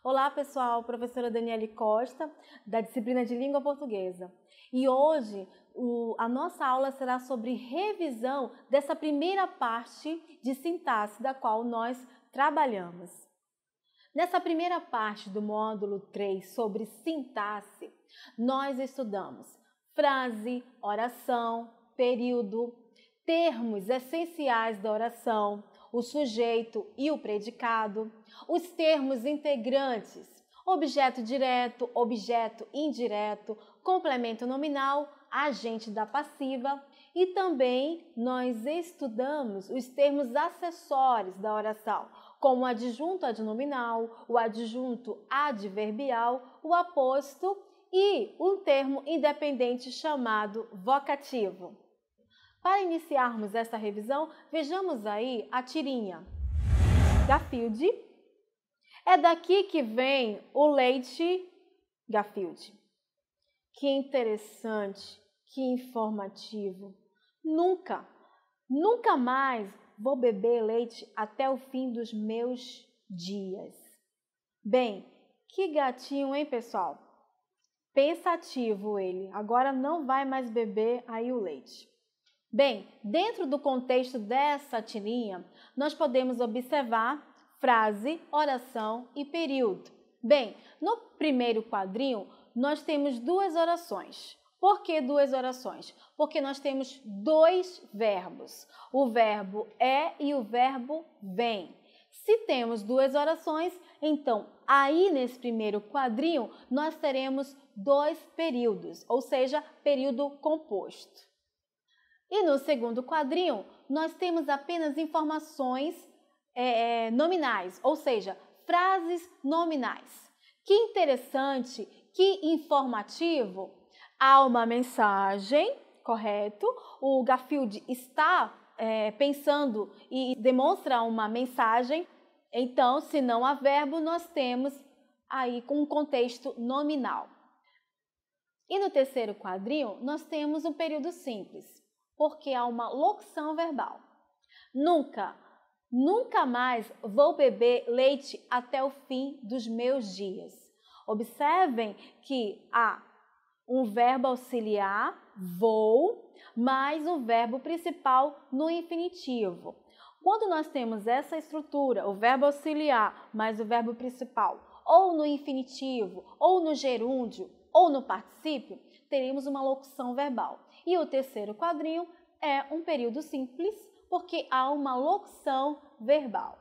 Olá pessoal, professora Daniele Costa, da disciplina de Língua Portuguesa. E hoje a nossa aula será sobre revisão dessa primeira parte de sintaxe da qual nós trabalhamos. Nessa primeira parte do módulo 3 sobre sintaxe, nós estudamos frase, oração, período, termos essenciais da oração, o sujeito e o predicado, os termos integrantes, objeto direto, objeto indireto, complemento nominal, agente da passiva e também nós estudamos os termos acessórios da oração, como o adjunto adnominal, o adjunto adverbial, o aposto e um termo independente chamado vocativo. Para iniciarmos essa revisão, vejamos aí a tirinha. Garfield. É daqui que vem o leite Garfield. Que interessante, que informativo. Nunca mais vou beber leite até o fim dos meus dias. Bem, que gatinho, hein, pessoal? Pensativo ele. Agora não vai mais beber aí o leite. Bem, dentro do contexto dessa tirinha, nós podemos observar frase, oração e período. Bem, no primeiro quadrinho, nós temos duas orações. Por que duas orações? Porque nós temos dois verbos, o verbo é e o verbo vem. Se temos duas orações, então aí nesse primeiro quadrinho nós teremos dois períodos, ou seja, período composto. E no segundo quadrinho, nós temos apenas informações nominais, ou seja, frases nominais. Que interessante, que informativo. Há uma mensagem, correto? O Garfield está pensando e demonstra uma mensagem. Então, se não há verbo, nós temos aí com um contexto nominal. E no terceiro quadrinho, nós temos um período simples, porque há uma locução verbal. Nunca mais vou beber leite até o fim dos meus dias. Observem que há um verbo auxiliar, vou, mais um verbo principal no infinitivo. Quando nós temos essa estrutura, o verbo auxiliar mais o verbo principal, ou no infinitivo, ou no gerúndio, ou no particípio, teremos uma locução verbal. E o terceiro quadrinho é um período simples, porque há uma locução verbal.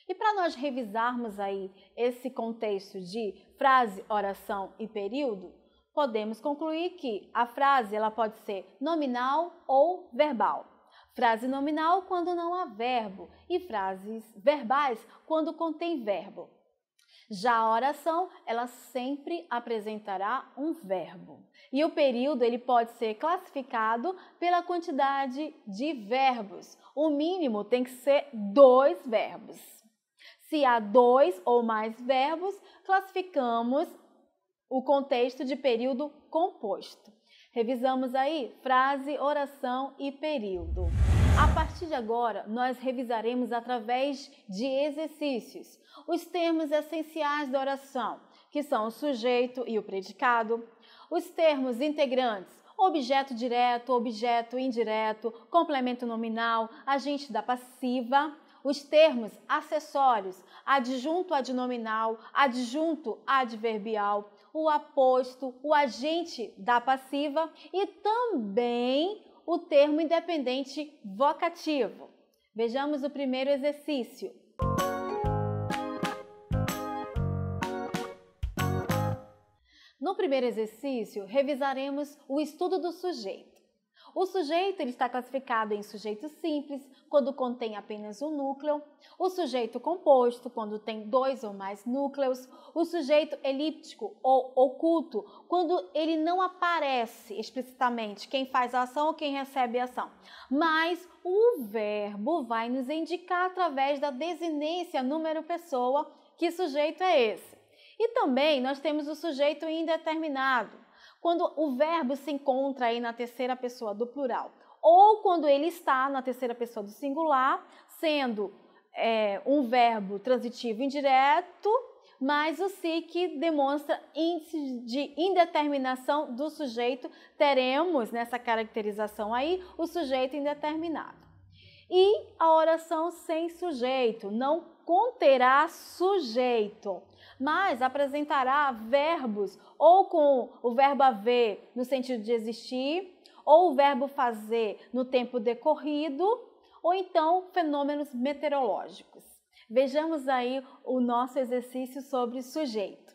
E para nós revisarmos aí esse contexto de frase, oração e período, podemos concluir que a frase ela pode ser nominal ou verbal. Frase nominal quando não há verbo e frases verbais quando contém verbo. Já a oração, ela sempre apresentará um verbo. E o período ele pode ser classificado pela quantidade de verbos. O mínimo tem que ser 2 verbos. Se há 2 ou mais verbos, classificamos o contexto de período composto. Revisamos aí frase, oração e período. A partir de agora, nós revisaremos através de exercícios os termos essenciais da oração, que são o sujeito e o predicado, os termos integrantes, objeto direto, objeto indireto, complemento nominal, agente da passiva, os termos acessórios, adjunto adnominal, adjunto adverbial, o aposto, o agente da passiva e também o termo independente vocativo. Vejamos o primeiro exercício. No primeiro exercício, revisaremos o estudo do sujeito. O sujeito ele está classificado em sujeito simples, quando contém apenas um núcleo, o sujeito composto, quando tem 2 ou mais núcleos, o sujeito elíptico ou oculto, quando ele não aparece explicitamente quem faz a ação ou quem recebe a ação. Mas o verbo vai nos indicar através da desinência número pessoa que sujeito é esse. E também nós temos o sujeito indeterminado, quando o verbo se encontra aí na terceira pessoa do plural, ou quando ele está na terceira pessoa do singular, sendo um verbo transitivo indireto, mais o se que demonstra índice de indeterminação do sujeito, teremos nessa caracterização aí o sujeito indeterminado. E a oração sem sujeito não conterá sujeito, mas apresentará verbos ou com o verbo haver no sentido de existir, ou o verbo fazer no tempo decorrido, ou então fenômenos meteorológicos. Vejamos aí o nosso exercício sobre sujeito.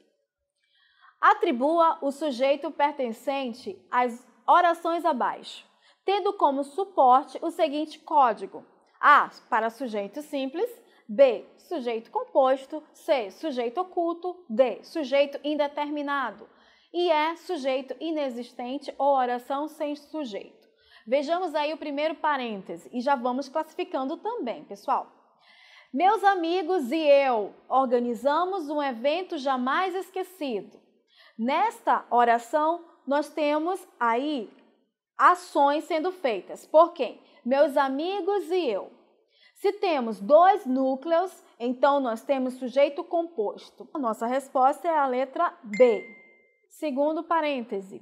Atribua o sujeito pertencente às orações abaixo, tendo como suporte o seguinte código: A, para sujeito simples; B, sujeito composto; C, sujeito oculto; D, sujeito indeterminado; e E, sujeito inexistente ou oração sem sujeito. Vejamos aí o primeiro parêntese e já vamos classificando também, pessoal. Meus amigos e eu organizamos um evento jamais esquecido. Nesta oração, nós temos aí ações sendo feitas. Por quem? Meus amigos e eu. Se temos dois núcleos, então nós temos sujeito composto. A nossa resposta é a letra B. Segundo parêntese,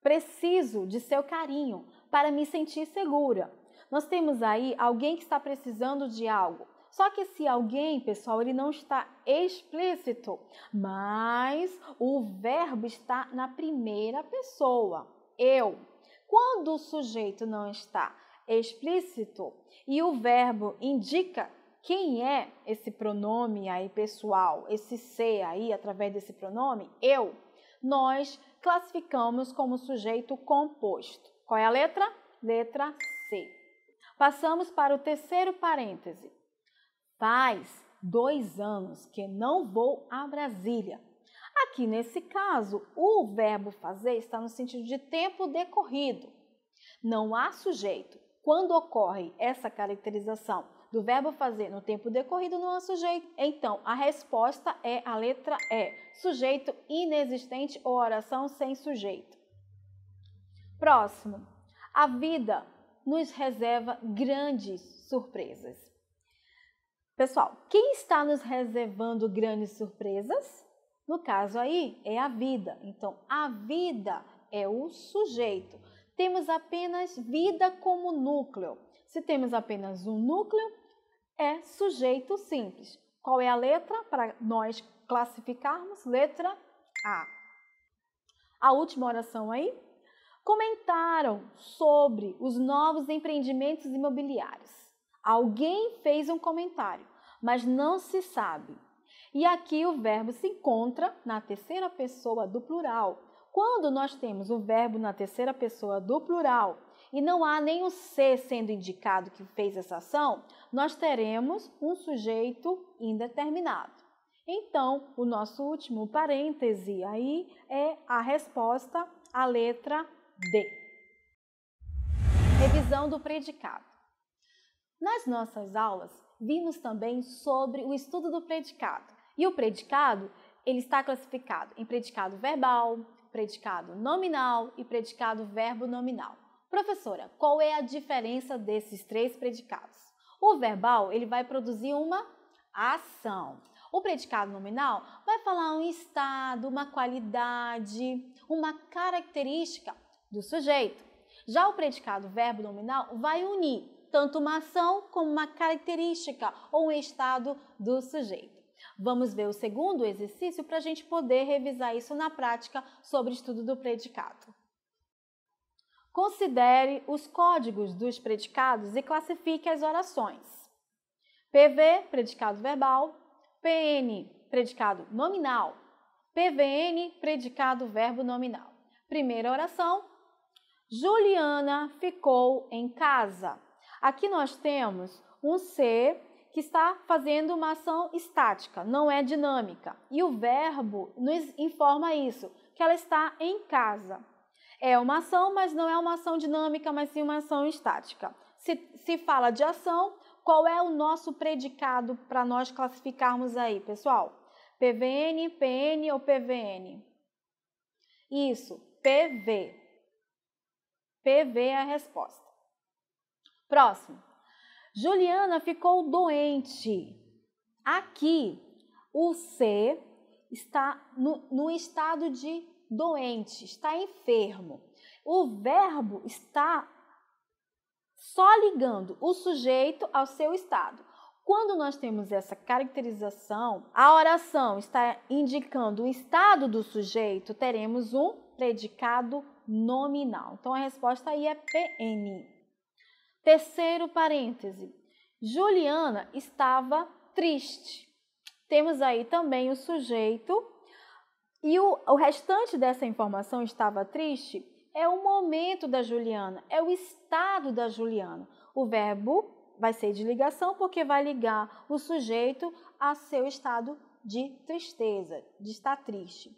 preciso de seu carinho para me sentir segura. Nós temos aí alguém que está precisando de algo. Só que esse alguém, pessoal, ele não está explícito, mas o verbo está na primeira pessoa, eu. Quando o sujeito não está explícito e o verbo indica quem é esse pronome aí pessoal, esse ser aí através desse pronome, eu, nós classificamos como sujeito composto. Qual é a letra? Letra C. Passamos para o terceiro parêntese. Faz 2 anos que não vou a Brasília. Aqui nesse caso, o verbo fazer está no sentido de tempo decorrido. Não há sujeito. Quando ocorre essa caracterização do verbo fazer no tempo decorrido, não há sujeito. Então, a resposta é a letra E. Sujeito inexistente ou oração sem sujeito. Próximo. A vida nos reserva grandes surpresas. Pessoal, quem está nos reservando grandes surpresas? No caso aí, é a vida. Então, a vida é o sujeito. Temos apenas vida como núcleo. Se temos apenas um núcleo, é sujeito simples. Qual é a letra para nós classificarmos? Letra A. A última oração aí. Comentaram sobre os novos empreendimentos imobiliários. Alguém fez um comentário, mas não se sabe. E aqui o verbo se encontra na terceira pessoa do plural. Quando nós temos o verbo na terceira pessoa do plural e não há nem o ser sendo indicado que fez essa ação, nós teremos um sujeito indeterminado. Então, o nosso último parêntese aí é a resposta, a letra D. Revisão do predicado. Nas nossas aulas, vimos também sobre o estudo do predicado. E o predicado, ele está classificado em predicado verbal, predicado nominal e predicado verbo nominal. Professora, qual é a diferença desses 3 predicados? O verbal, ele vai produzir uma ação. O predicado nominal vai falar um estado, uma qualidade, uma característica do sujeito. Já o predicado verbo nominal vai unir tanto uma ação como uma característica ou um estado do sujeito. Vamos ver o segundo exercício para a gente poder revisar isso na prática sobre o estudo do predicado. Considere os códigos dos predicados e classifique as orações. PV, predicado verbal; PN, predicado nominal; PVN, predicado verbo nominal. Primeira oração. Juliana ficou em casa. Aqui nós temos um ser que está fazendo uma ação estática, não é dinâmica. E o verbo nos informa isso, que ela está em casa. É uma ação, mas não é uma ação dinâmica, mas sim uma ação estática. Se fala de ação, qual é o nosso predicado para nós classificarmos aí, pessoal? PVN, PN ou PVN? Isso, PV. PV é a resposta. Próximo. Juliana ficou doente. Aqui, o ser está no estado de doente, está enfermo. O verbo está só ligando o sujeito ao seu estado. Quando nós temos essa caracterização, a oração está indicando o estado do sujeito, teremos um predicado nominal. Então, a resposta aí é PN. Terceiro parêntese. Juliana estava triste. Temos aí também o sujeito e o restante dessa informação, estava triste, é o momento da Juliana, é o estado da Juliana. O verbo vai ser de ligação porque vai ligar o sujeito a seu estado de tristeza, de estar triste.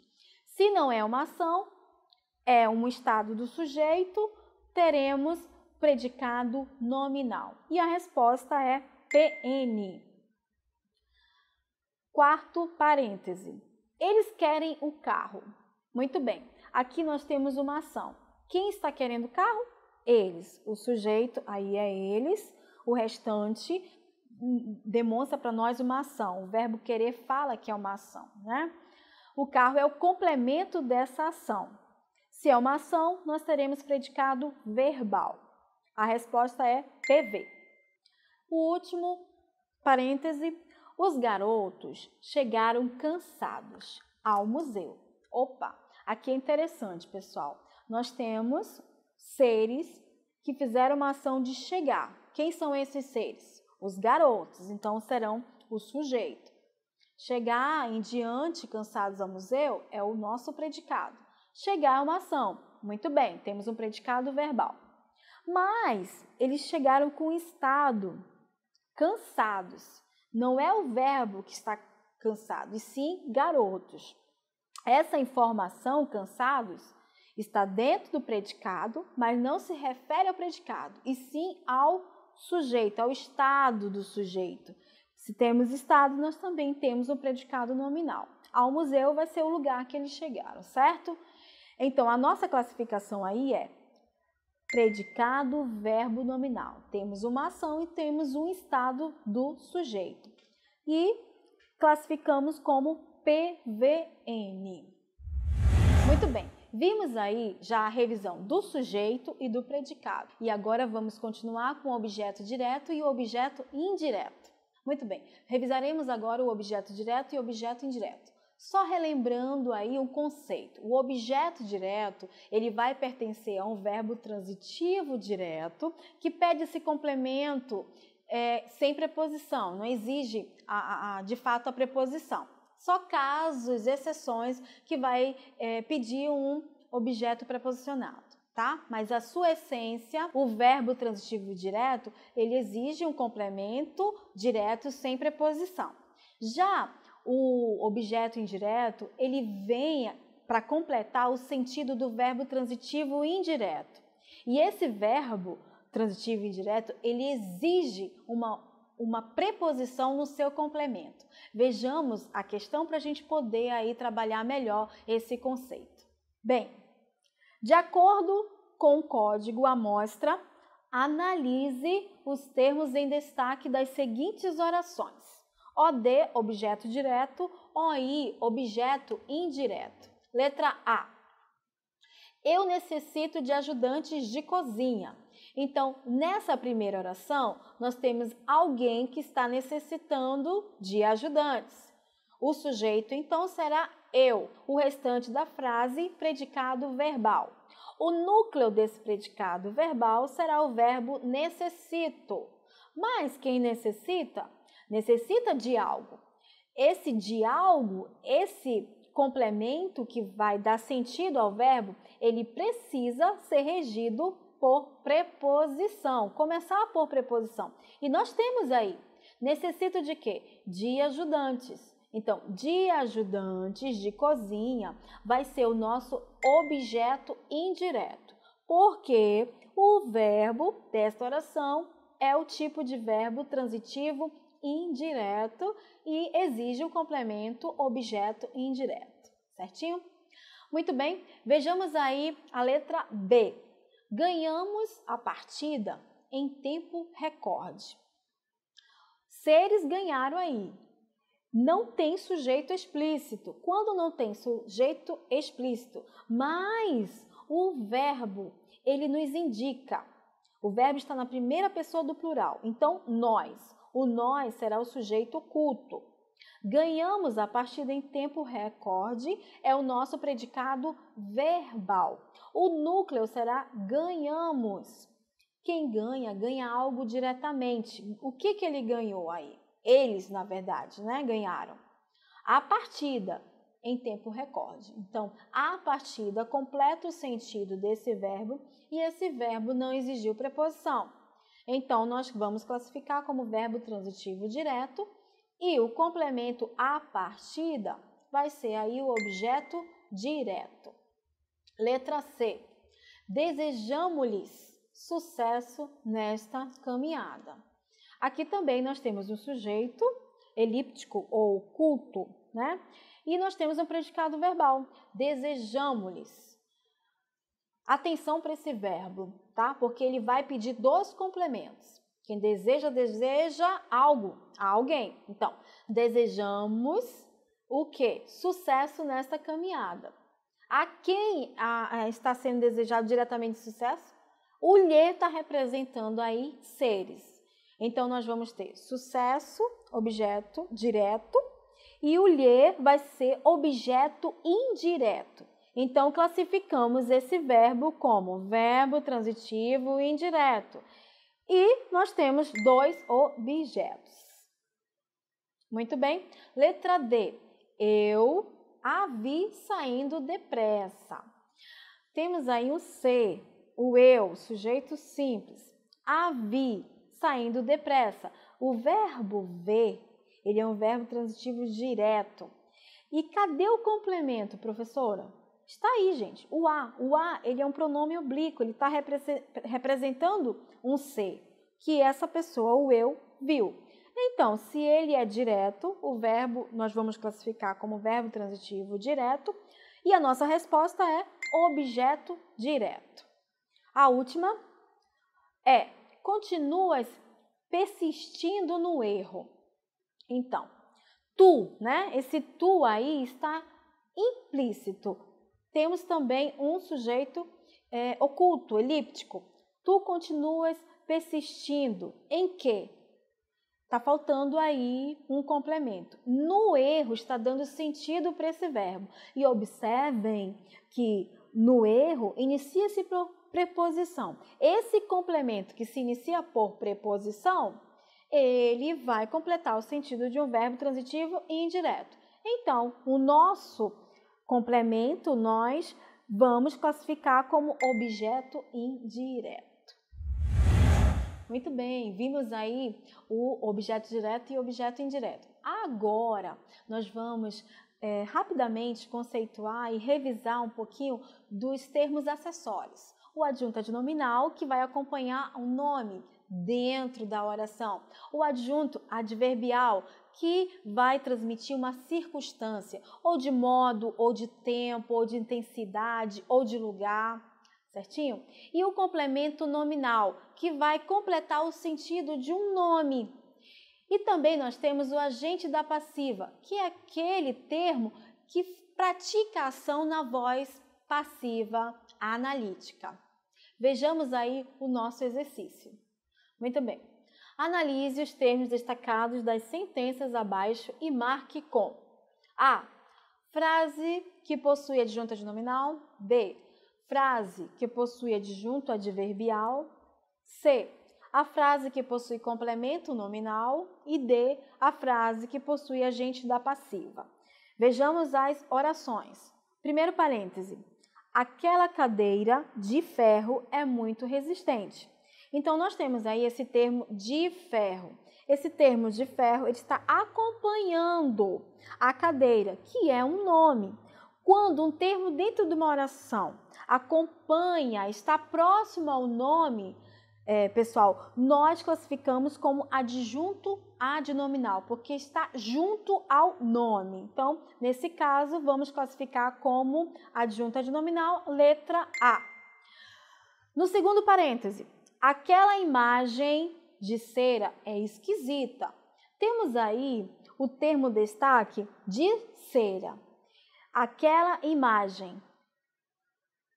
Se não é uma ação, é um estado do sujeito, teremos predicado nominal. E a resposta é PN. Quarto parêntese. Eles querem o carro. Muito bem. Aqui nós temos uma ação. Quem está querendo o carro? Eles. O sujeito aí é eles. O restante demonstra para nós uma ação. O verbo querer fala que é uma ação, né? O carro é o complemento dessa ação. Se é uma ação, nós teremos predicado verbal. A resposta é PV. O último parêntese. Os garotos chegaram cansados ao museu. Opa, aqui é interessante, pessoal. Nós temos seres que fizeram uma ação de chegar. Quem são esses seres? Os garotos, então serão o sujeito. Chegar em diante, cansados ao museu, é o nosso predicado. Chegar é uma ação. Muito bem, temos um predicado verbal. Mas eles chegaram com estado, cansados. Não é o verbo que está cansado, e sim garotos. Essa informação, cansados, está dentro do predicado, mas não se refere ao predicado, e sim ao sujeito, ao estado do sujeito. Se temos estado, nós também temos o predicado nominal. Ao museu vai ser o lugar que eles chegaram, certo? Então, a nossa classificação aí é predicado, verbo nominal. Temos uma ação e temos um estado do sujeito. E classificamos como PVN. Muito bem, vimos aí já a revisão do sujeito e do predicado. E agora vamos continuar com o objeto direto e o objeto indireto. Muito bem, revisaremos agora o objeto direto e o objeto indireto. Só relembrando aí um conceito. O objeto direto, ele vai pertencer a um verbo transitivo direto que pede esse complemento sem preposição, não exige de fato a preposição. Só casos, exceções que vai pedir um objeto preposicionado, tá? Mas a sua essência, o verbo transitivo direto, ele exige um complemento direto sem preposição. Já o objeto indireto, ele vem para completar o sentido do verbo transitivo indireto. E esse verbo transitivo indireto, ele exige uma preposição no seu complemento. Vejamos a questão para a gente poder aí trabalhar melhor esse conceito. Bem, de acordo com o código amostra, analise os termos em destaque das seguintes orações. OD, objeto direto, OI, objeto indireto. Letra A. Eu necessito de ajudantes de cozinha. Então, nessa primeira oração, nós temos alguém que está necessitando de ajudantes. O sujeito, então, será eu. O restante da frase, predicado verbal. O núcleo desse predicado verbal será o verbo necessito. Mas quem necessita? Necessita de algo. Esse de algo, esse complemento que vai dar sentido ao verbo, ele precisa ser regido por preposição, começar por preposição. E nós temos aí, necessito de quê? De ajudantes. Então, de ajudantes de cozinha vai ser o nosso objeto indireto, porque o verbo desta oração é o tipo de verbo transitivo indireto e exige o complemento objeto indireto, certinho? Muito bem, vejamos aí a letra B. Ganhamos a partida em tempo recorde. Seres ganharam aí. não tem sujeito explícito. Quando não tem sujeito explícito, mas o verbo, ele nos indica. O verbo está na primeira pessoa do plural. Então, nós. O nós será o sujeito oculto. Ganhamos a partida em tempo recorde, é o nosso predicado verbal. O núcleo será ganhamos. Quem ganha, ganha algo diretamente. O que ele ganhou aí? Eles, na verdade, né, ganharam. A partida em tempo recorde. Então, a partida completa o sentido desse verbo e esse verbo não exigiu preposição. Então, nós vamos classificar como verbo transitivo direto e o complemento a partida vai ser aí o objeto direto. Letra C. Desejamos-lhes sucesso nesta caminhada. Aqui também nós temos um sujeito elíptico ou oculto, né? E nós temos um predicado verbal. Desejamos-lhes. Atenção para esse verbo, tá? Porque ele vai pedir dois complementos. Quem deseja, deseja algo, a alguém. Então, desejamos o quê? Sucesso nesta caminhada. A quem está sendo desejado diretamente sucesso? O lhe está representando aí seres. Então, nós vamos ter sucesso, objeto direto, e o lhe vai ser objeto indireto. Então, classificamos esse verbo como verbo transitivo indireto. E nós temos dois objetos. Muito bem. Letra D. Eu a vi saindo depressa. Temos aí o ser, o eu, sujeito simples. A vi saindo depressa. O verbo ver, ele é um verbo transitivo direto. E cadê o complemento, professora? Está aí, gente, o a. O a, ele é um pronome oblíquo, ele está representando um ser, que essa pessoa, o eu, viu. Então, se ele é direto, o verbo nós vamos classificar como verbo transitivo direto, e a nossa resposta é objeto direto. A última é, continuas persistindo no erro. Então, tu, né? Esse tu aí está implícito. Temos também um sujeito oculto, elíptico. Tu continuas persistindo em quê? Está faltando aí um complemento. No erro está dando sentido para esse verbo. E observem que no erro inicia-se por preposição. Esse complemento que se inicia por preposição, ele vai completar o sentido de um verbo transitivo e indireto. Então, o nosso complemento nós vamos classificar como objeto indireto. Muito bem, vimos aí o objeto direto e o objeto indireto. Agora, nós vamos rapidamente conceituar e revisar um pouquinho dos termos acessórios. O adjunto adnominal, que vai acompanhar o nome dentro da oração. O adjunto adverbial, que vai transmitir uma circunstância, ou de modo, ou de tempo, ou de intensidade, ou de lugar, certinho? E o complemento nominal, que vai completar o sentido de um nome. E também nós temos o agente da passiva, que é aquele termo que pratica a ação na voz passiva analítica. Vejamos aí o nosso exercício. Muito bem. Analise os termos destacados das sentenças abaixo e marque com A. Frase que possui adjunto adnominal. B. Frase que possui adjunto adverbial. C. A frase que possui complemento nominal. E D. A frase que possui agente da passiva. Vejamos as orações. Primeiro parêntese. Aquela cadeira de ferro é muito resistente. Então, nós temos aí esse termo de ferro. Esse termo de ferro ele está acompanhando a cadeira, que é um nome. Quando um termo dentro de uma oração acompanha, está próximo ao nome, pessoal, nós classificamos como adjunto adnominal, porque está junto ao nome. Então, nesse caso, vamos classificar como adjunto adnominal, letra A. No segundo parêntese, aquela imagem de cera é esquisita. Temos aí o termo destaque de cera. Aquela imagem.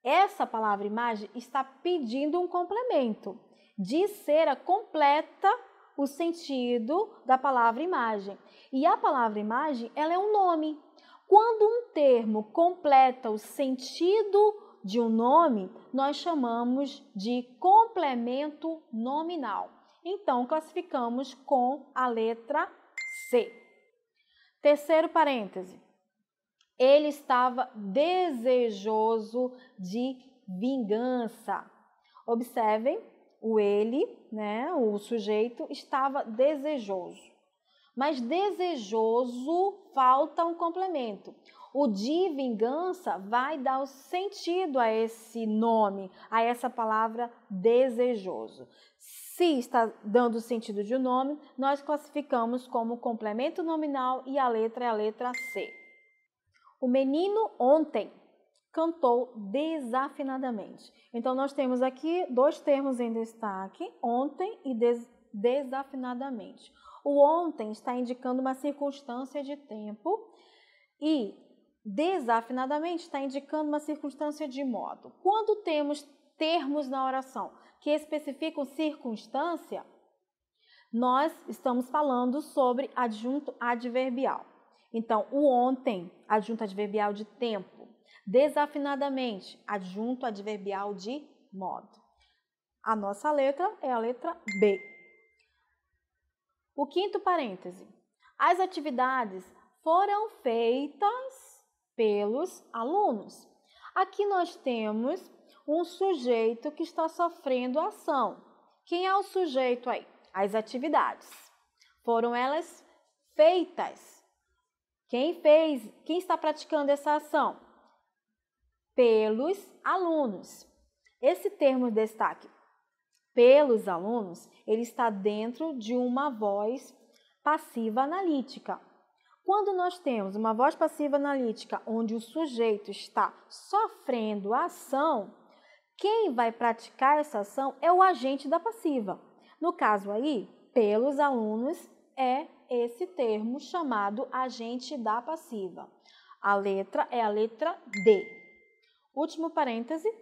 Essa palavra imagem está pedindo um complemento. De cera completa o sentido da palavra imagem. E a palavra imagem, ela é um nome. Quando um termo completa o sentido de um nome, nós chamamos de complemento nominal. Então, classificamos com a letra C. Terceiro parêntese. Ele estava desejoso de vingança. Observem, o ele, né, o sujeito, estava desejoso. Mas desejoso falta um complemento. O de vingança vai dar o sentido a esse nome, a essa palavra desejoso. Se está dando o sentido de um nome, nós classificamos como complemento nominal e a letra é a letra C. O menino ontem cantou desafinadamente. Então, nós temos aqui dois termos em destaque, ontem e desafinadamente. O ontem está indicando uma circunstância de tempo e desafinadamente está indicando uma circunstância de modo. Quando temos termos na oração que especificam circunstância, nós estamos falando sobre adjunto adverbial. Então, o ontem, adjunto adverbial de tempo. Desafinadamente, adjunto adverbial de modo. A nossa letra é a letra B. O quinto parêntese. As atividades foram feitas pelos alunos. Aqui nós temos um sujeito que está sofrendo ação. Quem é o sujeito aí? As atividades. Foram elas feitas. Quem fez? Quem está praticando essa ação? Pelos alunos. Esse termo de destaque, pelos alunos, ele está dentro de uma voz passiva analítica. Quando nós temos uma voz passiva analítica onde o sujeito está sofrendo a ação, quem vai praticar essa ação é o agente da passiva. No caso aí, pelos alunos é esse termo chamado agente da passiva. A letra é a letra D. Último parêntese.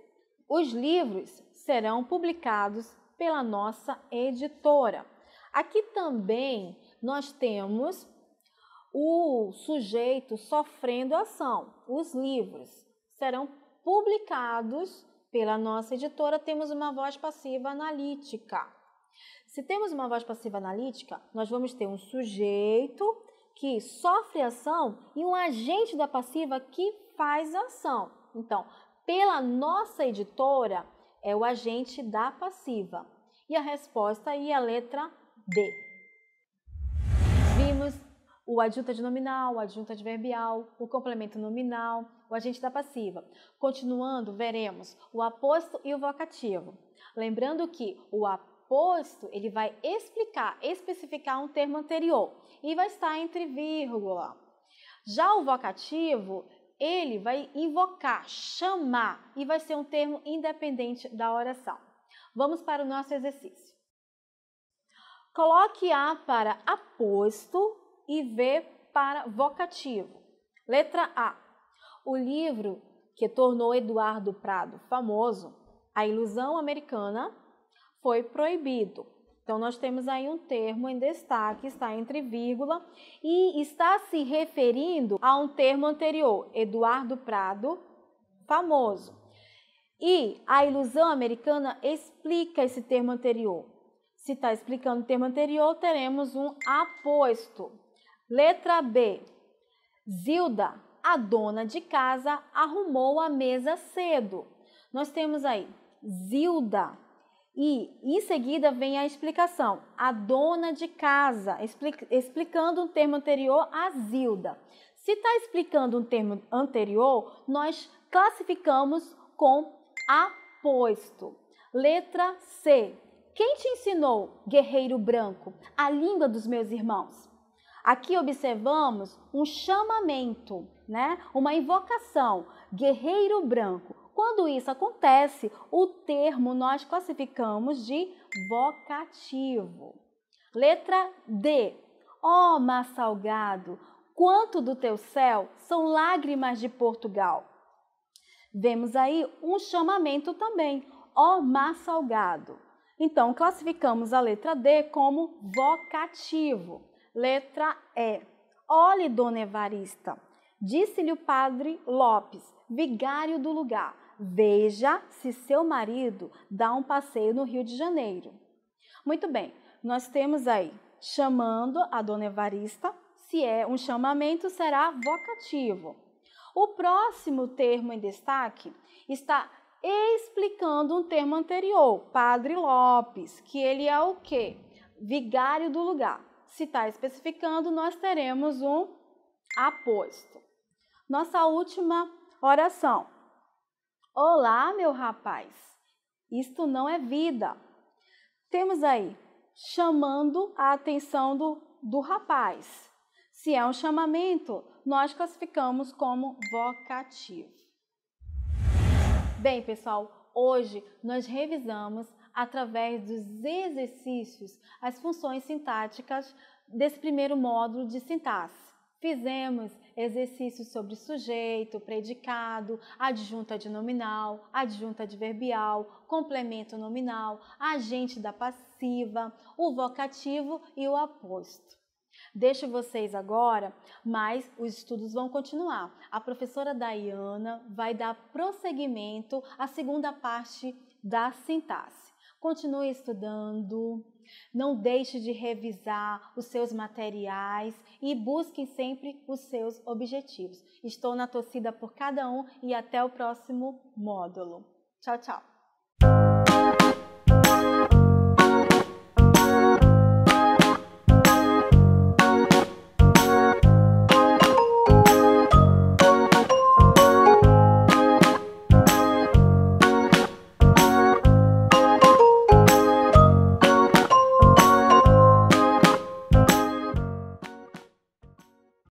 Os livros serão publicados pela nossa editora. Aqui também nós temos o sujeito sofrendo ação. Os livros serão publicados pela nossa editora. Temos uma voz passiva analítica. Se temos uma voz passiva analítica, nós vamos ter um sujeito que sofre ação e um agente da passiva que faz a ação. Então, pela nossa editora, é o agente da passiva. E a resposta aí é a letra D. Vimos o adjunto adnominal, o adjunto adverbial, o complemento nominal, o agente da passiva. Continuando, veremos o aposto e o vocativo. Lembrando que o aposto, ele vai especificar um termo anterior e vai estar entre vírgula. Já o vocativo, ele vai invocar, chamar e vai ser um termo independente da oração. Vamos para o nosso exercício. Coloque A para aposto e V para vocativo. Letra A. O livro que tornou Eduardo Prado famoso, A Ilusão Americana, foi proibido. Então, nós temos aí um termo em destaque, está entre vírgula, e está se referindo a um termo anterior, Eduardo Prado, famoso. E a ilusão americana explica esse termo anterior. Se está explicando o termo anterior, teremos um aposto. Letra B. Zilda, a dona de casa, arrumou a mesa cedo. Nós temos aí Zilda. E em seguida vem a explicação, a dona de casa, explicando um termo anterior a Zilda. Se está explicando um termo anterior, nós classificamos com aposto. Letra C. Quem te ensinou, guerreiro branco, a língua dos meus irmãos? Aqui observamos um chamamento, né? Uma invocação, guerreiro branco. Quando isso acontece, o termo nós classificamos de vocativo. Letra D. Ó mar salgado, quanto do teu céu são lágrimas de Portugal. Vemos aí um chamamento também, ó mar salgado. Então, classificamos a letra D como vocativo. Letra E. Olhe, dona Evarista, disse-lhe o padre Lopes, vigário do lugar, veja se seu marido dá um passeio no Rio de Janeiro. Muito bem, nós temos aí chamando a dona Evarista, se é um chamamento, será vocativo. O próximo termo em destaque está explicando um termo anterior, Padre Lopes, que ele é o quê? Vigário do lugar. Se está especificando, nós teremos um aposto. Nossa última oração. Olá, meu rapaz, isto não é vida. Temos aí, chamando a atenção do rapaz. Se é um chamamento, nós classificamos como vocativo. Bem, pessoal, hoje nós revisamos através dos exercícios as funções sintáticas desse primeiro módulo de sintaxe. Fizemos exercícios sobre sujeito, predicado, adjunto adnominal, adjunto adverbial, complemento nominal, agente da passiva, o vocativo e o aposto. Deixo vocês agora, mas os estudos vão continuar. A professora Daiana vai dar prosseguimento à segunda parte da sintaxe. Continue estudando, não deixe de revisar os seus materiais e busquem sempre os seus objetivos. Estou na torcida por cada um e até o próximo módulo. Tchau, tchau!